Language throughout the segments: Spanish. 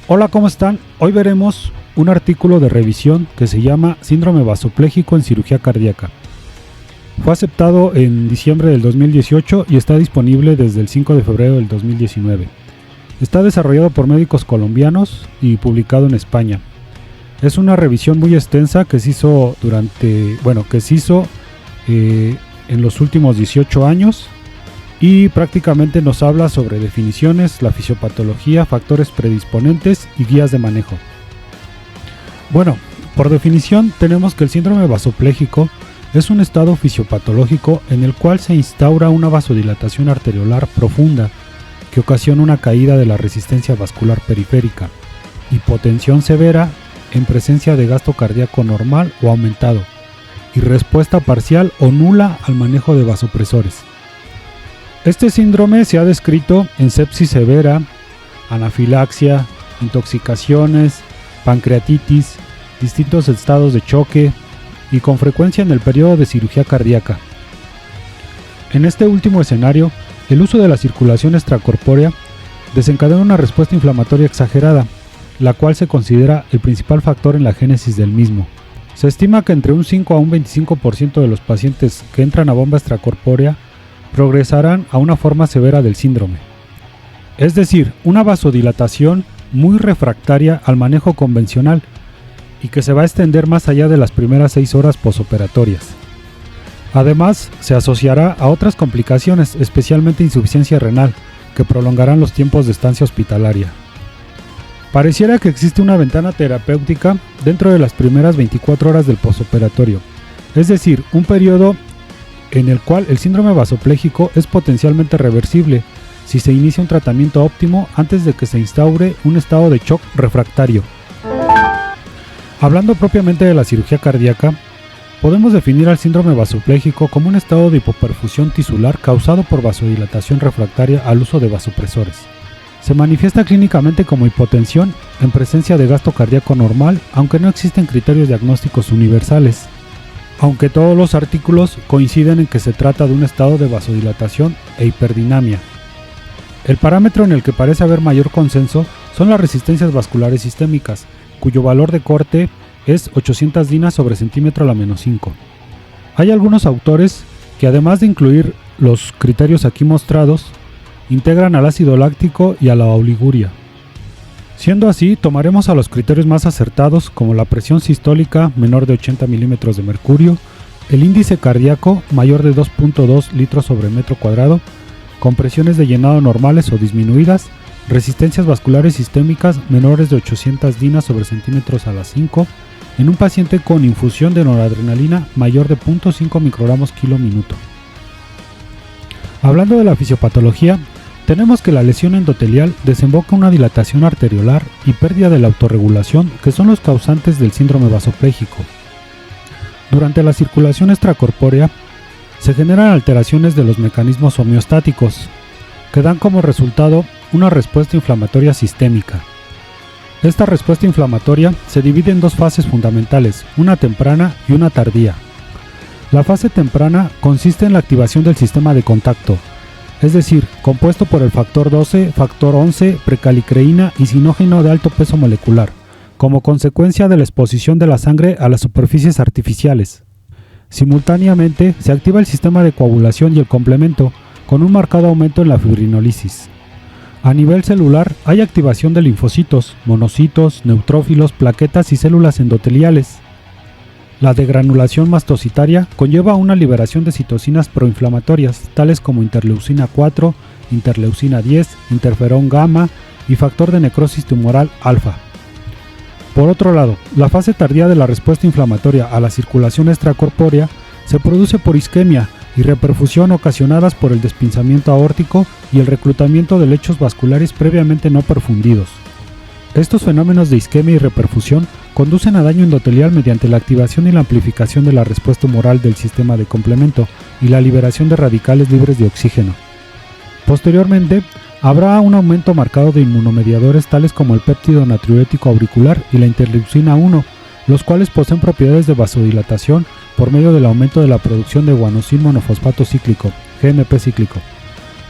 Hola, ¿cómo están? Hoy veremos un artículo de revisión que se llama Síndrome vasopléjico en cirugía cardíaca. Fue aceptado en diciembre del 2018 y está disponible desde el 5 de febrero del 2019. Está desarrollado por médicos colombianos y publicado en España. Es una revisión muy extensa que se hizo en los últimos 18 años y prácticamente nos habla sobre definiciones, la fisiopatología, factores predisponentes y guías de manejo. Bueno, por definición tenemos que el síndrome vasopléjico es un estado fisiopatológico en el cual se instaura una vasodilatación arteriolar profunda que ocasiona una caída de la resistencia vascular periférica, hipotensión severa en presencia de gasto cardíaco normal o aumentado y respuesta parcial o nula al manejo de vasopresores. Este síndrome se ha descrito en sepsis severa, anafilaxia, intoxicaciones, pancreatitis, distintos estados de choque y con frecuencia en el periodo de cirugía cardíaca. En este último escenario, el uso de la circulación extracorpórea desencadena una respuesta inflamatoria exagerada, la cual se considera el principal factor en la génesis del mismo. Se estima que entre un 5 a un 25% de los pacientes que entran a bomba extracorpórea progresarán a una forma severa del síndrome, es decir, una vasodilatación muy refractaria al manejo convencional y que se va a extender más allá de las primeras 6 horas posoperatorias. Además, se asociará a otras complicaciones, especialmente insuficiencia renal, que prolongarán los tiempos de estancia hospitalaria. Pareciera que existe una ventana terapéutica dentro de las primeras 24 horas del posoperatorio, es decir, un periodo en el cual el síndrome vasopléjico es potencialmente reversible si se inicia un tratamiento óptimo antes de que se instaure un estado de shock refractario. Hablando propiamente de la cirugía cardíaca, podemos definir al síndrome vasopléjico como un estado de hipoperfusión tisular causado por vasodilatación refractaria al uso de vasopresores. Se manifiesta clínicamente como hipotensión en presencia de gasto cardíaco normal, aunque no existen criterios diagnósticos universales. Aunque todos los artículos coinciden en que se trata de un estado de vasodilatación e hiperdinamia. El parámetro en el que parece haber mayor consenso son las resistencias vasculares sistémicas, cuyo valor de corte es 800 dinas sobre centímetro a la menos 5. Hay algunos autores que, además de incluir los criterios aquí mostrados, integran al ácido láctico y a la oliguria. Siendo así, tomaremos a los criterios más acertados como la presión sistólica menor de 80 milímetros de mercurio, el índice cardíaco mayor de 2.2 litros sobre metro cuadrado, compresiones de llenado normales o disminuidas, resistencias vasculares sistémicas menores de 800 dinas sobre centímetros a las 5, en un paciente con infusión de noradrenalina mayor de 0.5 microgramos kilo minuto. Hablando de la fisiopatología, tenemos que la lesión endotelial desemboca una dilatación arteriolar y pérdida de la autorregulación, que son los causantes del síndrome vasopléjico. Durante la circulación extracorpórea se generan alteraciones de los mecanismos homeostáticos, que dan como resultado una respuesta inflamatoria sistémica. Esta respuesta inflamatoria se divide en dos fases fundamentales, una temprana y una tardía. La fase temprana consiste en la activación del sistema de contacto, es decir, compuesto por el factor 12, factor 11, precalicreína y sinógeno de alto peso molecular, como consecuencia de la exposición de la sangre a las superficies artificiales. Simultáneamente, se activa el sistema de coagulación y el complemento, con un marcado aumento en la fibrinólisis. A nivel celular, hay activación de linfocitos, monocitos, neutrófilos, plaquetas y células endoteliales. La degranulación mastocitaria conlleva una liberación de citocinas proinflamatorias, tales como interleucina 4, interleucina 10, interferón gamma y factor de necrosis tumoral alfa. Por otro lado, la fase tardía de la respuesta inflamatoria a la circulación extracorpórea se produce por isquemia y reperfusión ocasionadas por el despinzamiento aórtico y el reclutamiento de lechos vasculares previamente no perfundidos. Estos fenómenos de isquemia y reperfusión conducen a daño endotelial mediante la activación y la amplificación de la respuesta humoral del sistema de complemento y la liberación de radicales libres de oxígeno. Posteriormente, habrá un aumento marcado de inmunomediadores tales como el péptido natriurético auricular y la interleucina 1, los cuales poseen propiedades de vasodilatación por medio del aumento de la producción de guanosil monofosfato cíclico, GMP cíclico.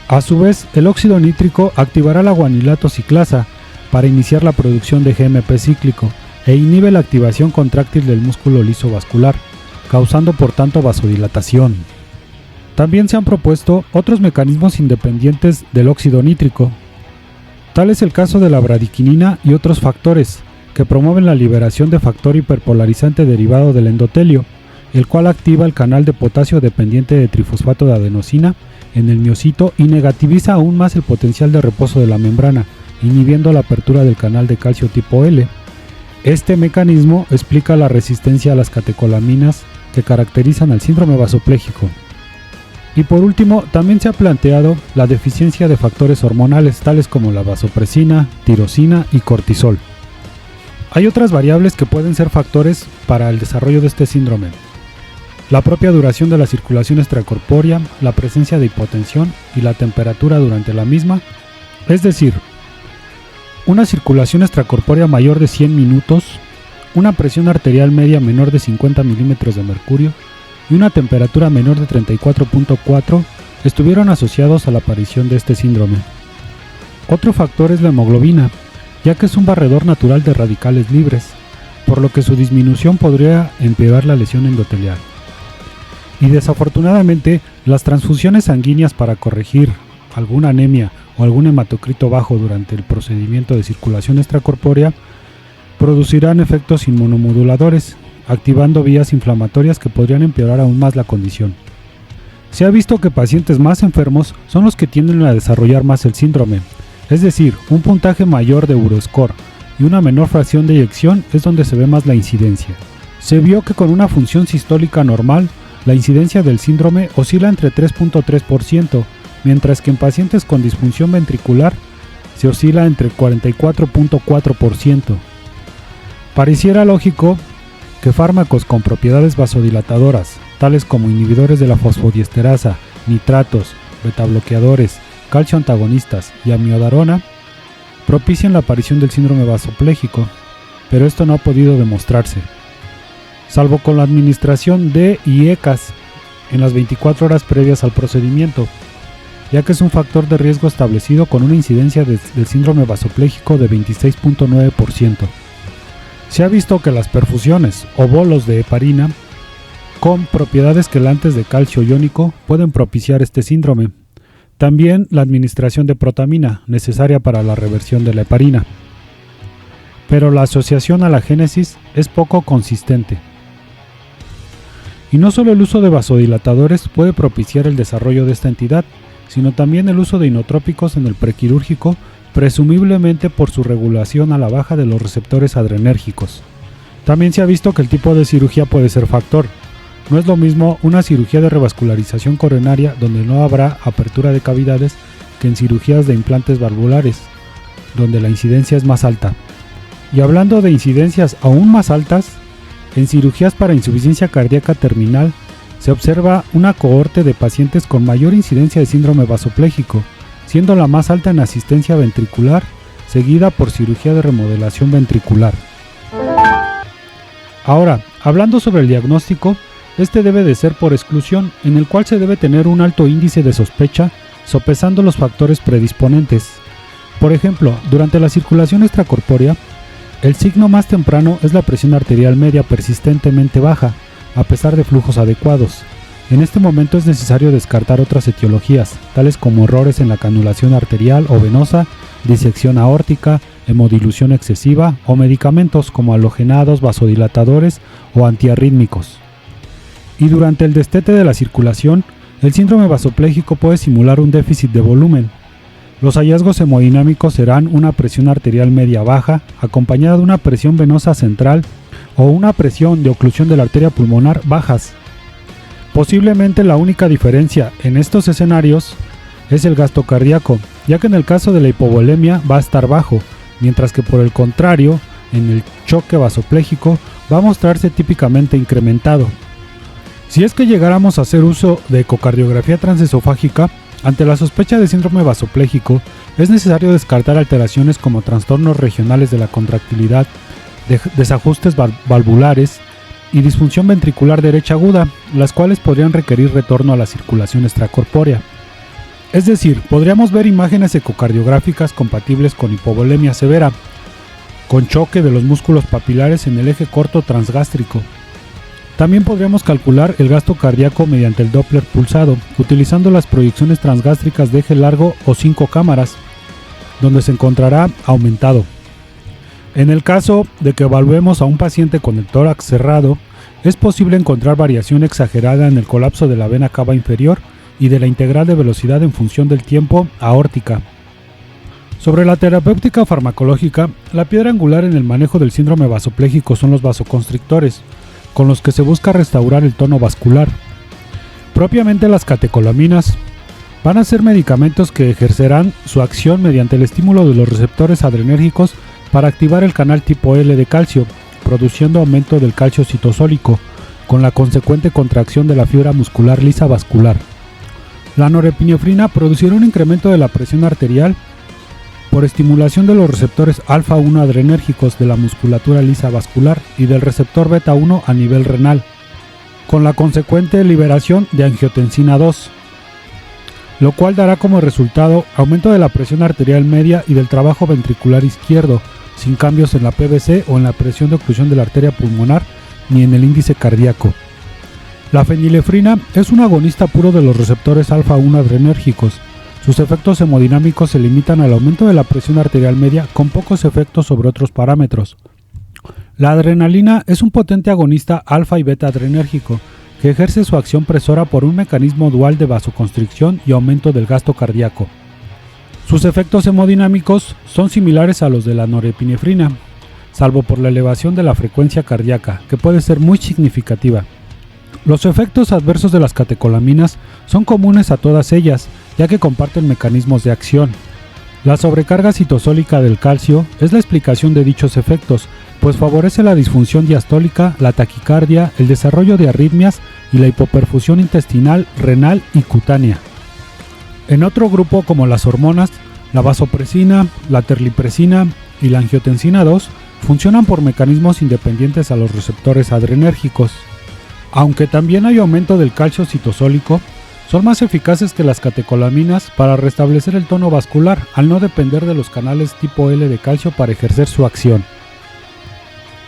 A su vez, el óxido nítrico activará la guanilato ciclasa, para iniciar la producción de GMP cíclico e inhibe la activación contráctil del músculo liso vascular, causando por tanto vasodilatación. También se han propuesto otros mecanismos independientes del óxido nítrico. Tal es el caso de la bradiquinina y otros factores, que promueven la liberación de factor hiperpolarizante derivado del endotelio, el cual activa el canal de potasio dependiente de trifosfato de adenosina en el miocito y negativiza aún más el potencial de reposo de la membrana, inhibiendo la apertura del canal de calcio tipo L. Este mecanismo explica la resistencia a las catecolaminas que caracterizan al síndrome vasopléjico. Y por último, también se ha planteado la deficiencia de factores hormonales tales como la vasopresina, tirosina y cortisol. Hay otras variables que pueden ser factores para el desarrollo de este síndrome: la propia duración de la circulación extracorpórea, la presencia de hipotensión y la temperatura durante la misma, es decir, una circulación extracorpórea mayor de 100 minutos, una presión arterial media menor de 50 milímetros de mercurio y una temperatura menor de 34.4 estuvieron asociados a la aparición de este síndrome. Otro factor es la hemoglobina, ya que es un barredor natural de radicales libres, por lo que su disminución podría empeorar la lesión endotelial. Y desafortunadamente, las transfusiones sanguíneas para corregir alguna anemia o algún hematocrito bajo durante el procedimiento de circulación extracorpórea producirán efectos inmunomoduladores, activando vías inflamatorias que podrían empeorar aún más la condición. Se ha visto que pacientes más enfermos son los que tienden a desarrollar más el síndrome, es decir, un puntaje mayor de Euroscore y una menor fracción de eyección es donde se ve más la incidencia. Se vio que con una función sistólica normal, la incidencia del síndrome oscila entre 3.3%, mientras que en pacientes con disfunción ventricular se oscila entre 44.4%. Pareciera lógico que fármacos con propiedades vasodilatadoras, tales como inhibidores de la fosfodiesterasa, nitratos, betabloqueadores, calcio antagonistas y amiodarona, propicien la aparición del síndrome vasopléjico, pero esto no ha podido demostrarse, salvo con la administración de IECAS en las 24 horas previas al procedimiento, ya que es un factor de riesgo establecido con una incidencia del síndrome vasopléjico de 26.9%. Se ha visto que las perfusiones o bolos de heparina con propiedades quelantes de calcio iónico pueden propiciar este síndrome. También la administración de protamina, necesaria para la reversión de la heparina. Pero la asociación a la génesis es poco consistente. Y no solo el uso de vasodilatadores puede propiciar el desarrollo de esta entidad, sino también el uso de inotrópicos en el prequirúrgico, presumiblemente por su regulación a la baja de los receptores adrenérgicos. También se ha visto que el tipo de cirugía puede ser factor. No es lo mismo una cirugía de revascularización coronaria donde no habrá apertura de cavidades que en cirugías de implantes valvulares, donde la incidencia es más alta. Y hablando de incidencias aún más altas, en cirugías para insuficiencia cardíaca terminal se observa una cohorte de pacientes con mayor incidencia de síndrome vasopléjico, siendo la más alta en asistencia ventricular, seguida por cirugía de remodelación ventricular. Ahora, hablando sobre el diagnóstico, este debe de ser por exclusión, en el cual se debe tener un alto índice de sospecha, sopesando los factores predisponentes. Por ejemplo, durante la circulación extracorpórea, el signo más temprano es la presión arterial media persistentemente baja, a pesar de flujos adecuados. En este momento es necesario descartar otras etiologías, tales como errores en la canulación arterial o venosa, disección aórtica, hemodilución excesiva o medicamentos como halogenados, vasodilatadores o antiarrítmicos. Y durante el destete de la circulación, el síndrome vasopléjico puede simular un déficit de volumen. Los hallazgos hemodinámicos serán una presión arterial media baja, acompañada de una presión venosa central o una presión de oclusión de la arteria pulmonar bajas. Posiblemente la única diferencia en estos escenarios es el gasto cardíaco, ya que en el caso de la hipovolemia va a estar bajo, mientras que por el contrario, en el choque vasopléjico va a mostrarse típicamente incrementado. Si es que llegáramos a hacer uso de ecocardiografía transesofágica, ante la sospecha de síndrome vasopléjico, es necesario descartar alteraciones como trastornos regionales de la contractilidad, desajustes valvulares y disfunción ventricular derecha aguda, las cuales podrían requerir retorno a la circulación extracorpórea. Es decir, podríamos ver imágenes ecocardiográficas compatibles con hipovolemia severa, con choque de los músculos papilares en el eje corto transgástrico. También podríamos calcular el gasto cardíaco mediante el Doppler pulsado, utilizando las proyecciones transgástricas de eje largo o 5 cámaras, donde se encontrará aumentado. En el caso de que evaluemos a un paciente con el tórax cerrado, es posible encontrar variación exagerada en el colapso de la vena cava inferior y de la integral de velocidad en función del tiempo aórtica. Sobre la terapéutica farmacológica, la piedra angular en el manejo del síndrome vasopléjico son los vasoconstrictores, con los que se busca restaurar el tono vascular. Propiamente las catecolaminas van a ser medicamentos que ejercerán su acción mediante el estímulo de los receptores adrenérgicos para activar el canal tipo L de calcio, produciendo aumento del calcio citosólico, con la consecuente contracción de la fibra muscular lisa vascular. La norepinefrina producirá un incremento de la presión arterial por estimulación de los receptores alfa-1 adrenérgicos de la musculatura lisa vascular y del receptor beta-1 a nivel renal, con la consecuente liberación de angiotensina 2, lo cual dará como resultado aumento de la presión arterial media y del trabajo ventricular izquierdo, sin cambios en la PVC o en la presión de oclusión de la arteria pulmonar ni en el índice cardíaco. La fenilefrina es un agonista puro de los receptores alfa-1 adrenérgicos. Sus efectos hemodinámicos se limitan al aumento de la presión arterial media con pocos efectos sobre otros parámetros. La adrenalina es un potente agonista alfa y beta adrenérgico que ejerce su acción presora por un mecanismo dual de vasoconstricción y aumento del gasto cardíaco. Sus efectos hemodinámicos son similares a los de la norepinefrina, salvo por la elevación de la frecuencia cardíaca, que puede ser muy significativa. Los efectos adversos de las catecolaminas son comunes a todas ellas, ya que comparten mecanismos de acción. La sobrecarga citosólica del calcio es la explicación de dichos efectos, pues favorece la disfunción diastólica, la taquicardia, el desarrollo de arritmias y la hipoperfusión intestinal, renal y cutánea. En otro grupo, como las hormonas, la vasopresina, la terlipresina y la angiotensina 2 funcionan por mecanismos independientes a los receptores adrenérgicos. Aunque también hay aumento del calcio citosólico, son más eficaces que las catecolaminas para restablecer el tono vascular, al no depender de los canales tipo L de calcio para ejercer su acción.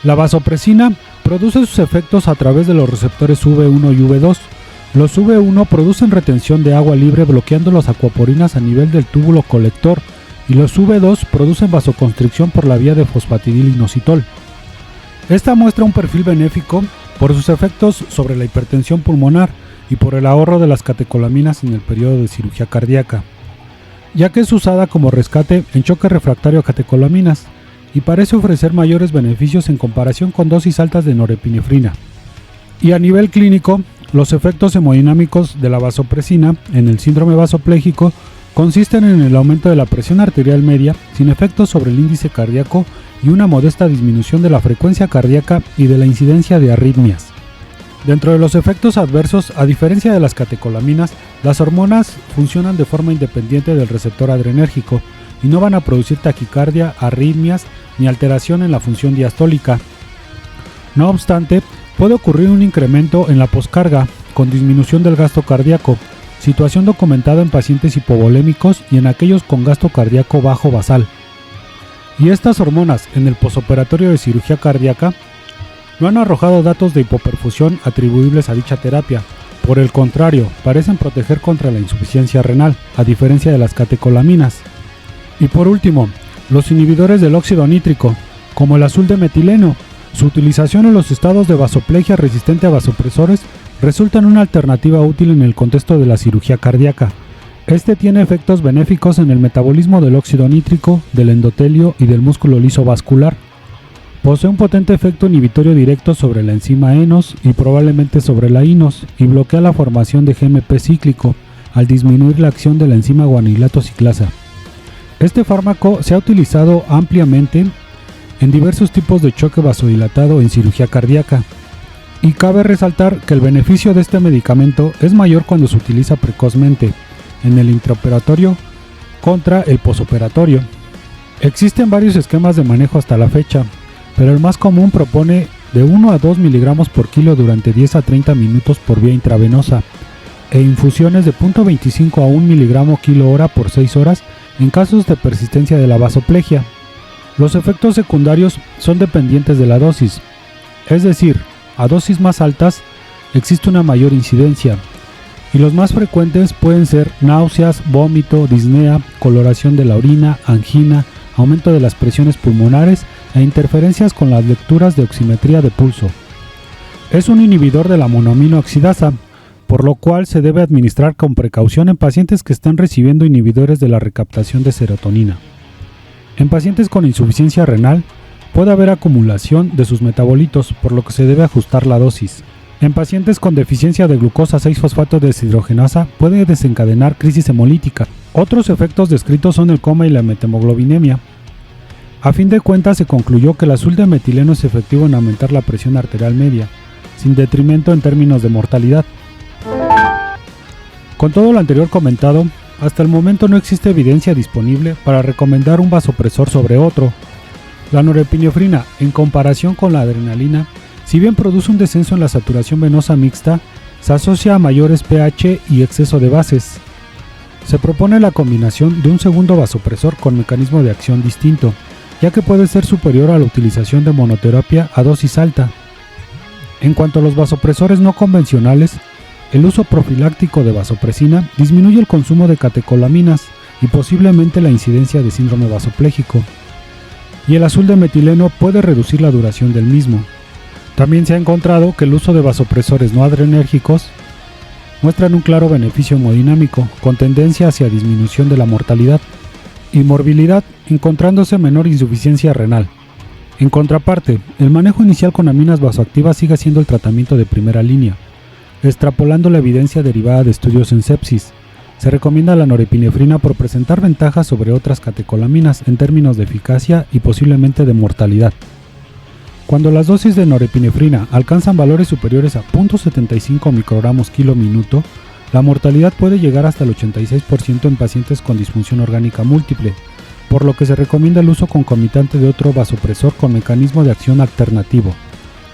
La vasopresina produce sus efectos a través de los receptores V1 y V2. Los V1 producen retención de agua libre bloqueando las acuaporinas a nivel del túbulo colector y los V2 producen vasoconstricción por la vía de fosfatidilinositol. Esta muestra un perfil benéfico por sus efectos sobre la hipertensión pulmonar y por el ahorro de las catecolaminas en el periodo de cirugía cardíaca, ya que es usada como rescate en choque refractario a catecolaminas y parece ofrecer mayores beneficios en comparación con dosis altas de norepinefrina. Y a nivel clínico, los efectos hemodinámicos de la vasopresina en el síndrome vasopléjico consisten en el aumento de la presión arterial media sin efectos sobre el índice cardíaco y una modesta disminución de la frecuencia cardíaca y de la incidencia de arritmias. Dentro de los efectos adversos, a diferencia de las catecolaminas, las hormonas funcionan de forma independiente del receptor adrenérgico y no van a producir taquicardia, arritmias ni alteración en la función diastólica. No obstante, puede ocurrir un incremento en la poscarga con disminución del gasto cardíaco, situación documentada en pacientes hipovolémicos y en aquellos con gasto cardíaco bajo basal. Y estas hormonas en el posoperatorio de cirugía cardíaca no han arrojado datos de hipoperfusión atribuibles a dicha terapia. Por el contrario, parecen proteger contra la insuficiencia renal, a diferencia de las catecolaminas. Y por último, los inhibidores del óxido nítrico, como el azul de metileno, su utilización en los estados de vasoplegia resistente a vasopresores resulta en una alternativa útil en el contexto de la cirugía cardíaca. Este tiene efectos benéficos en el metabolismo del óxido nítrico, del endotelio y del músculo liso vascular. Posee un potente efecto inhibitorio directo sobre la enzima ENOS y probablemente sobre la INOS y bloquea la formación de GMP cíclico al disminuir la acción de la enzima guanilato ciclasa. Este fármaco se ha utilizado ampliamente en diversos tipos de choque vasodilatado en cirugía cardíaca. Y cabe resaltar que el beneficio de este medicamento es mayor cuando se utiliza precozmente, en el intraoperatorio contra el posoperatorio. Existen varios esquemas de manejo hasta la fecha, pero el más común propone de 1 a 2 miligramos por kilo durante 10 a 30 minutos por vía intravenosa, e infusiones de 0.25 a 1 mg kilo hora por 6 horas en casos de persistencia de la vasoplegia. Los efectos secundarios son dependientes de la dosis, es decir, a dosis más altas existe una mayor incidencia, y los más frecuentes pueden ser náuseas, vómito, disnea, coloración de la orina, angina, aumento de las presiones pulmonares e interferencias con las lecturas de oximetría de pulso. Es un inhibidor de la monoamino oxidasa, por lo cual se debe administrar con precaución en pacientes que están recibiendo inhibidores de la recaptación de serotonina. En pacientes con insuficiencia renal, puede haber acumulación de sus metabolitos, por lo que se debe ajustar la dosis. En pacientes con deficiencia de glucosa 6-fosfato deshidrogenasa, puede desencadenar crisis hemolítica. Otros efectos descritos son el coma y la metemoglobinemia. A fin de cuentas, se concluyó que el azul de metileno es efectivo en aumentar la presión arterial media, sin detrimento en términos de mortalidad. Con todo lo anterior comentado, hasta el momento no existe evidencia disponible para recomendar un vasopresor sobre otro. La norepinefrina, en comparación con la adrenalina, si bien produce un descenso en la saturación venosa mixta, se asocia a mayores pH y exceso de bases. Se propone la combinación de un segundo vasopresor con mecanismo de acción distinto, ya que puede ser superior a la utilización de monoterapia a dosis alta. En cuanto a los vasopresores no convencionales, el uso profiláctico de vasopresina disminuye el consumo de catecolaminas y posiblemente la incidencia de síndrome vasopléjico, y el azul de metileno puede reducir la duración del mismo. También se ha encontrado que el uso de vasopresores no adrenérgicos muestran un claro beneficio hemodinámico, con tendencia hacia disminución de la mortalidad y morbilidad, encontrándose menor insuficiencia renal. En contraparte, el manejo inicial con aminas vasoactivas sigue siendo el tratamiento de primera línea. Extrapolando la evidencia derivada de estudios en sepsis, se recomienda la norepinefrina por presentar ventajas sobre otras catecolaminas en términos de eficacia y posiblemente de mortalidad. Cuando las dosis de norepinefrina alcanzan valores superiores a 0.75 microgramos kilo minuto, la mortalidad puede llegar hasta el 86% en pacientes con disfunción orgánica múltiple, por lo que se recomienda el uso concomitante de otro vasopresor con mecanismo de acción alternativo.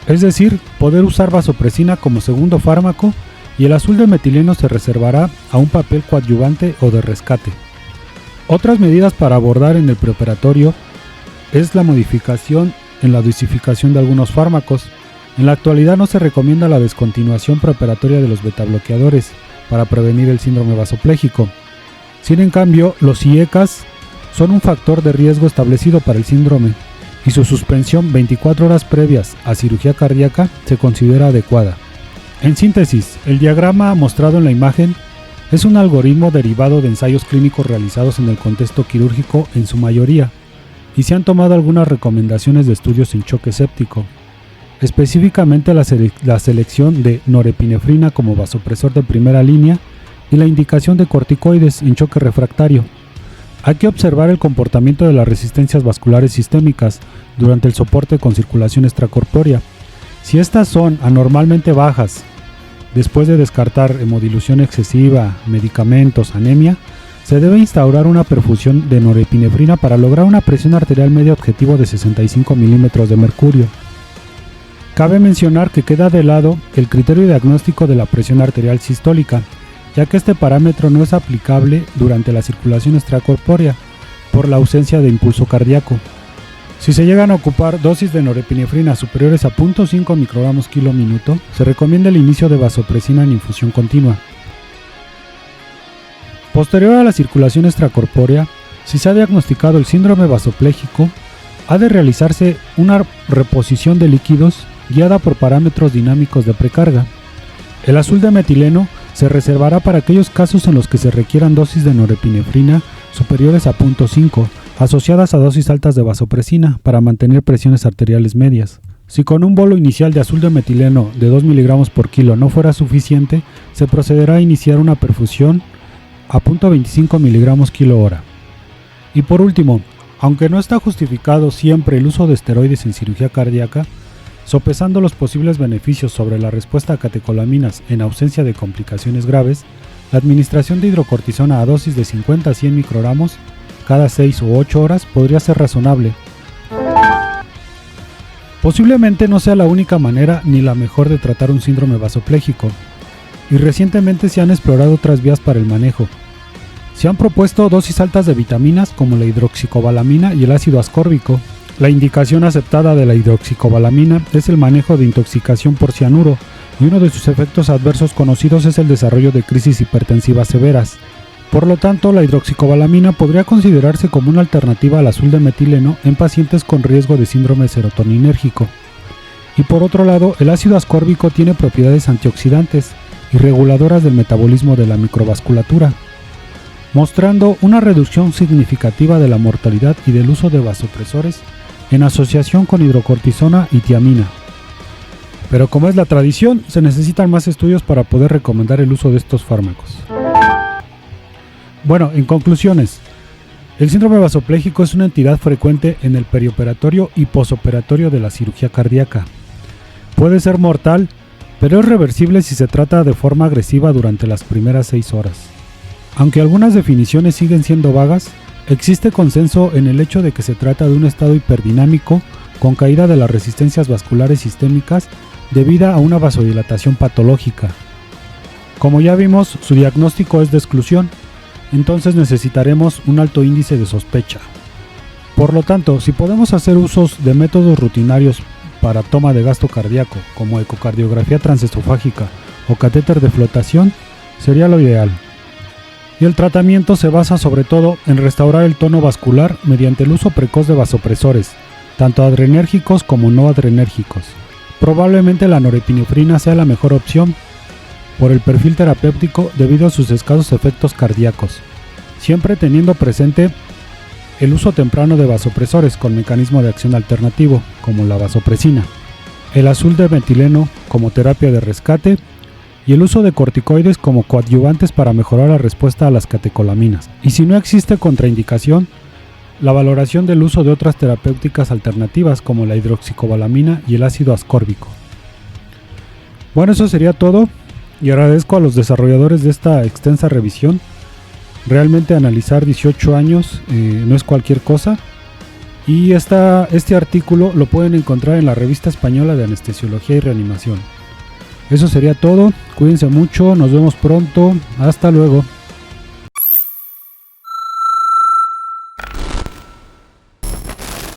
Es decir, poder usar vasopresina como segundo fármaco, y el azul de metileno se reservará a un papel coadyuvante o de rescate. Otras medidas para abordar en el preoperatorio es la modificación en la dosificación de algunos fármacos. En la actualidad no se recomienda la descontinuación preoperatoria de los betabloqueadores para prevenir el síndrome vasopléjico. Sin en cambio, los IECAs son un factor de riesgo establecido para el síndrome, y su suspensión 24 horas previas a cirugía cardíaca se considera adecuada. En síntesis, el diagrama mostrado en la imagen es un algoritmo derivado de ensayos clínicos realizados en el contexto quirúrgico en su mayoría, y se han tomado algunas recomendaciones de estudios en choque séptico, específicamente la selección de norepinefrina como vasopresor de primera línea y la indicación de corticoides en choque refractario. Hay que observar el comportamiento de las resistencias vasculares sistémicas durante el soporte con circulación extracorpórea. Si estas son anormalmente bajas, después de descartar hemodilución excesiva, medicamentos, anemia, se debe instaurar una perfusión de norepinefrina para lograr una presión arterial media objetivo de 65 milímetros de mercurio. Cabe mencionar que queda de lado el criterio diagnóstico de la presión arterial sistólica, ya que este parámetro no es aplicable durante la circulación extracorpórea por la ausencia de impulso cardíaco. Si se llegan a ocupar dosis de norepinefrina superiores a 0.5 microgramos kilo minuto, se recomienda el inicio de vasopresina en infusión continua. Posterior a la circulación extracorpórea, si se ha diagnosticado el síndrome vasopléjico, ha de realizarse una reposición de líquidos guiada por parámetros dinámicos de precarga. El azul de metileno se reservará para aquellos casos en los que se requieran dosis de norepinefrina superiores a 0.5, asociadas a dosis altas de vasopresina para mantener presiones arteriales medias. Si con un bolo inicial de azul de metileno de 2 mg por kilo no fuera suficiente, se procederá a iniciar una perfusión a 0.25 mg kilo hora. Y por último, aunque no está justificado siempre el uso de esteroides en cirugía cardíaca, sopesando los posibles beneficios sobre la respuesta a catecolaminas en ausencia de complicaciones graves, la administración de hidrocortisona a dosis de 50 a 100 microgramos cada 6 u 8 horas podría ser razonable. Posiblemente no sea la única manera ni la mejor de tratar un síndrome vasopléjico. y recientemente se han explorado otras vías para el manejo. Se han propuesto dosis altas de vitaminas como la hidroxicobalamina y el ácido ascórbico. La indicación aceptada de la hidroxicobalamina es el manejo de intoxicación por cianuro, y uno de sus efectos adversos conocidos es el desarrollo de crisis hipertensivas severas. Por lo tanto, la hidroxicobalamina podría considerarse como una alternativa al azul de metileno en pacientes con riesgo de síndrome serotoninérgico. Y por otro lado, el ácido ascórbico tiene propiedades antioxidantes y reguladoras del metabolismo de la microvasculatura, mostrando una reducción significativa de la mortalidad y del uso de vasopresores en asociación con hidrocortisona y tiamina. Pero como es la tradición, se necesitan más estudios para poder recomendar el uso de estos fármacos. Bueno, en conclusiones, el síndrome vasopléjico es una entidad frecuente en el perioperatorio y posoperatorio de la cirugía cardíaca. Puede ser mortal, pero es reversible si se trata de forma agresiva durante las primeras 6 horas. Aunque algunas definiciones siguen siendo vagas, existe consenso en el hecho de que se trata de un estado hiperdinámico con caída de las resistencias vasculares sistémicas debida a una vasodilatación patológica. Como ya vimos, su diagnóstico es de exclusión, entonces necesitaremos un alto índice de sospecha. Por lo tanto, si podemos hacer usos de métodos rutinarios para toma de gasto cardíaco, como ecocardiografía transesofágica o catéter de flotación, sería lo ideal. Y el tratamiento se basa sobre todo en restaurar el tono vascular mediante el uso precoz de vasopresores, tanto adrenérgicos como no adrenérgicos. Probablemente la norepinefrina sea la mejor opción por el perfil terapéutico debido a sus escasos efectos cardíacos, siempre teniendo presente el uso temprano de vasopresores con mecanismo de acción alternativo, como la vasopresina, el azul de metileno como terapia de rescate y el uso de corticoides como coadyuvantes para mejorar la respuesta a las catecolaminas. Y si no existe contraindicación, la valoración del uso de otras terapéuticas alternativas como la hidroxicobalamina y el ácido ascórbico. Bueno, eso sería todo y agradezco a los desarrolladores de esta extensa revisión. Realmente analizar 18 años no es cualquier cosa. Y este artículo lo pueden encontrar en la Revista Española de Anestesiología y Reanimación. Eso sería todo, cuídense mucho, nos vemos pronto, hasta luego.